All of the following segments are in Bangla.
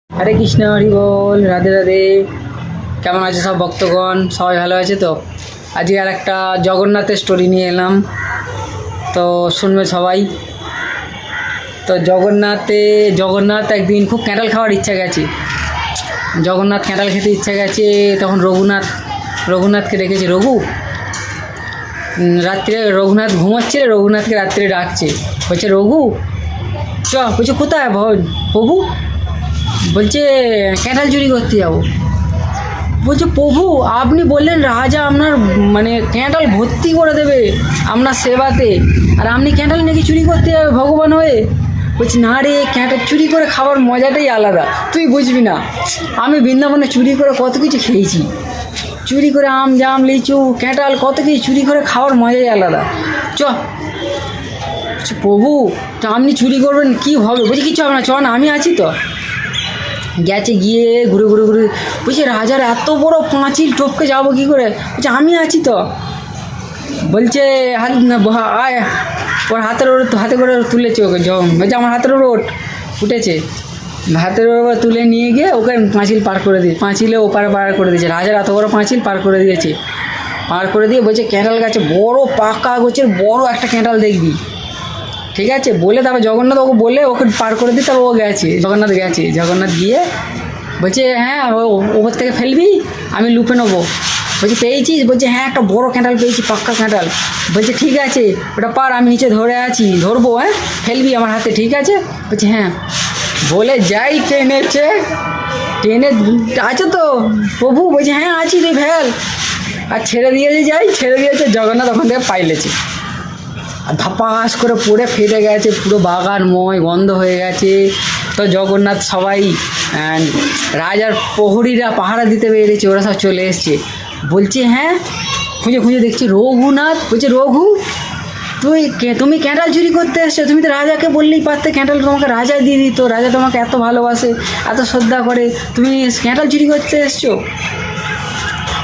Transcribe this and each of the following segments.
হরে কৃষ্ণ, হরি বল, রাধে রাধে। কেমন আছে সব ভক্তগণ? সবাই ভালো আছে তো? আজকে আর একটা জগন্নাথের স্টোরি নিয়ে এলাম, তো শুনবে সবাই। তো জগন্নাথ একদিন খুব ক্যাঁঠাল খাওয়ার ইচ্ছা গেছে। জগন্নাথ ক্যাঁঠাল খেতে ইচ্ছা গেছে। তখন রঘুনাথকে ডেকেছে। রাত্রে রঘুনাথ ঘুমাচ্ছে, রঘুনাথকে রাত্রে ডাকছে, বলছে রঘু বলছে কোথায় প্রভু? বলছে ক্যাঁঠাল চুরি করতে যাবো। বলছে প্রভু, আপনি বললেন রাজা আপনার ক্যাঁঠাল ভর্তি করে দেবে আপনার সেবাতে, আর আপনি ক্যাঁঠাল নাকি চুরি করতে যাবে ভগবান হয়ে? বলছি না রে, ক্যাঁঠাল চুরি করে খাওয়ার মজাটাই আলাদা, তুই বুঝবি না। আমি বৃন্দাবনে চুরি করে কত কিছু খেয়েছি, চুরি করে আম জাম লিচু ক্যাঁঠাল কত কিছু চুরি করে খাওয়ার মজাই আলাদা। প্রভু, তো আপনি চুরি করবেন কি হবে? বলছি কিছু হবে না, চ না, আমি আছি তো। গেছে, গিয়ে ঘুরে ঘুরে ঘুরে বলছে রাজার এত বড় পাঁচিল টপকে যাবো কী করে? বলছে আমি আছি তো। বলছে আয়, ওর হাতে করে তুলেছে ওকে। বলছে আমার হাতের ওপর উঠেছে, হাতের ওপর তুলে নিয়ে গিয়ে ওকে পাঁচিল পার করে দিয়ে, পাঁচিলে ওপারে পার করে দিয়েছে। রাজার এত বড় পাঁচিল পার করে দিয়েছে। পার করে দিয়ে বলছে ক্যাঁঠাল গাছে বড় পাকা গোছের বড় একটা ক্যাঁঠাল দেখবি, ঠিক আছে? বলে তারপর জগন্নাথ ওকে বলে ওকে পার করে দিই। তারপর ও গেছে, জগন্নাথ গিয়ে বলছে হ্যাঁ ওপর থেকে ফেলবি, আমি লুপে নেবো। বলছি পেয়েছিস? বলছে হ্যাঁ একটা বড় ক্যাঁঠাল পেয়েছি, পাক্কা ক্যাঁঠাল। বলছে ঠিক আছে ওটা পার, আমি নিচে ধরে আছি, ধরবো, হ্যাঁ ফেলবি আমার হাতে, ঠিক আছে? বলছে হ্যাঁ। বলে যাই টেনে আছে তো প্রভু? বলছে হ্যাঁ আছি, তুই ফেল। আর ছেড়ে দিয়েছে। জগন্নাথ ওখান থেকে পাইলেছে, আর ধাপাস করে পড়ে ফেটে গেছে, পুরো বাগানময় গন্ধ হয়ে গেছে। তো জগন্নাথ সবাই রাজার প্রহরীরা পাহারা দিতে পেরেছে, ওরা সব চলে এসছে। বলছে হ্যাঁ, খুঁজে দেখছি রঘুনাথ। বলছে রঘু, তুমি ক্যাঁঠাল চুরি করতে এসছো? তুমি তো রাজাকে বললেই পারতে, ক্যাঁঠাল তোমাকে রাজা দিয়ে দিত, রাজা তোমাকে এত ভালোবাসে, এত শ্রদ্ধা করে, তুমি ক্যাঁঠাল চুরি করতে এসছো?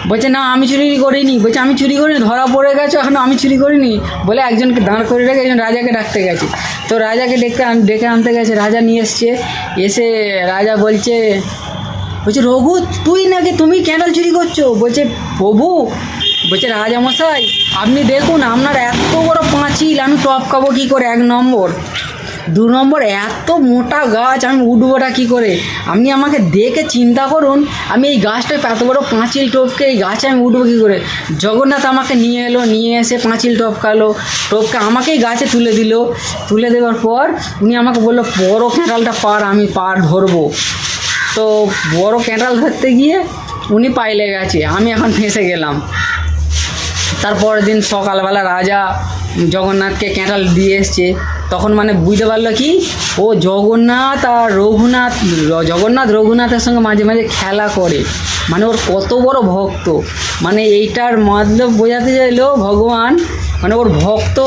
বলছে না আমি চুরি করিনি। বলছে আমি চুরি করিনি, ধরা পড়ে গেছো এখনো, আমি চুরি করিনি। বলে একজনকে দাঁড় করে রেখে একজন রাজাকে ডাকতে গেছে। তো রাজাকে ডেকে আনতে গেছে, রাজা নিয়ে এসে রাজা বলছে রঘু, তুমি ক্যাঁঠাল চুরি করছো? বলছে প্রভু, বলছে রাজামশাই আপনি দেখুন আপনার এত বড় পাঁচিল আমি টপকাবো কী করে, 1 নম্বর। 2 নম্বর, এত মোটা গাছ আমি উঠবোটা কী করে? আপনি আমাকে দেখে চিন্তা করুন, আমি এই গাছটা এত বড় পাঁচিল টপকে এই গাছে আমি উঠবো কী করে? জগন্নাথ আমাকে নিয়ে এসে পাঁচিল টপকে আমাকেই গাছে তুলে দেওয়ার পর উনি আমাকে বললো বড় ক্যাঁঠালটা আমি ধরবো। তো বড় ক্যাঁঠাল ধরতে গিয়ে উনি পাইলে গেছে, আমি এখন ফেঁসে গেলাম। তারপরের দিন সকালবেলা রাজা জগন্নাথকে ক্যাঁঠাল দিয়ে এসছে। তখন বুঝতে পারলো কি, ও জগন্নাথ রঘুনাথের সঙ্গে মাঝে মাঝে খেলা করে, ওর কত বড় ভক্ত। এইটার মতলব বোঝাতে চাইলো ভগবান, ওর ভক্ত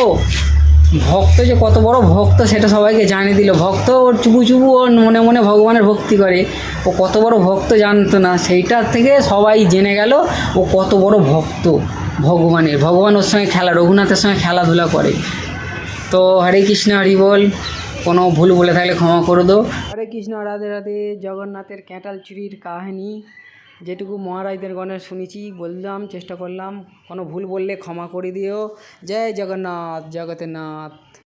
যে কত বড় ভক্ত সেটা সবাইকে জানিয়ে দিল। ভক্ত ওর চুপু ওর মনে মনে ভগবানের ভক্তি করে, ও কত বড় ভক্ত জানতো না, সেইটার থেকে সবাই জেনে গেল ও কত বড় ভক্ত ভগবান ওর সঙ্গে রঘুনাথের সঙ্গে খেলাধুলা করে। তো হরে কৃষ্ণ, হরি বল। কোনো ভুল বলে থাকলে ক্ষমা করে দো। হরে কৃষ্ণ, রাধে রাধে। জগন্নাথের ক্যাঁঠাল চুরির কাহিনী যেটুকু মহারাজদের গণের শুনেছি বললাম, চেষ্টা করলাম। কোনো ভুল বললে ক্ষমা করে দিও। জয় জগন্নাথ, জগতের নাথ।